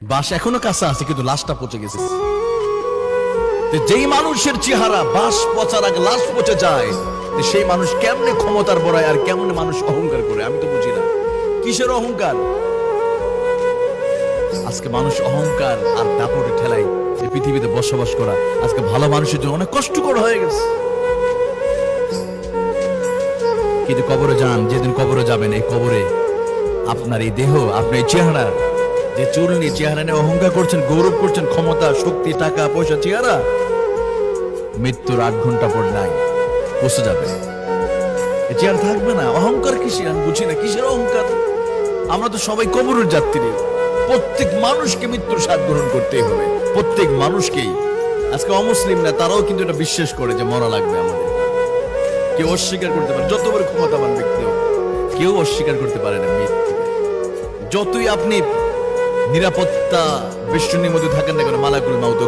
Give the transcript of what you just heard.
বাস এখনো কাছে আছে কিন্তু লাশটা পচে গেছে। যেই মানুষের চেহারা বাস পচার আগে লাশ পচে যায়, সেই মানুষ কেমনে ক্ষমতার বড়ায় আর কেমনে মানুষ অহংকার করে, আমি তো বুঝি না কিসের অহংকার। আজকে মানুষ অহংকার আর দাপটে ঠেলাই এই পৃথিবীতে বসবাস করা আজকে ভালো মানুষের জন্য অনেক কষ্টকর হয়ে গেছে। কিন্তু কবরে যান, যেদিন কবরে যাবেন, এই কবরে আপনার এই দেহ, আপনার এই চেহারা, যে চুল নিয়ে চেহারা নিয়ে অহংকার করছেন, গৌরব করছেন, ক্ষমতা, শক্তি, টাকা পয়সা, চেহারা, মৃত্যুর 8 ঘন্টা পর নাই বসে যাবে, এই চেহারা থাকবে না। অহংকার কিসে আমি বুঝি না, কিসের অহংকার? আমরা তো সবাই কবরের যাত্রী, প্রত্যেক মানুষকে মৃত্যুর স্বাদ গ্রহণ করতেই হবে, প্রত্যেক মানুষকেই। আজকে অমুসলিম না, তারাও কিন্তু এটা বিশ্বাস করে যে মরা লাগবে আমাদের। কেউ অস্বীকার করতে পারে, যত বড় ক্ষমতাবান ব্যক্তি হোক, কেউ অস্বীকার করতে পারে না মৃত্যু। যতই আপনি নিরাপত্তা বেষ্টনীর মধ্যে থাকেন না কেন, মালাকুল মাউত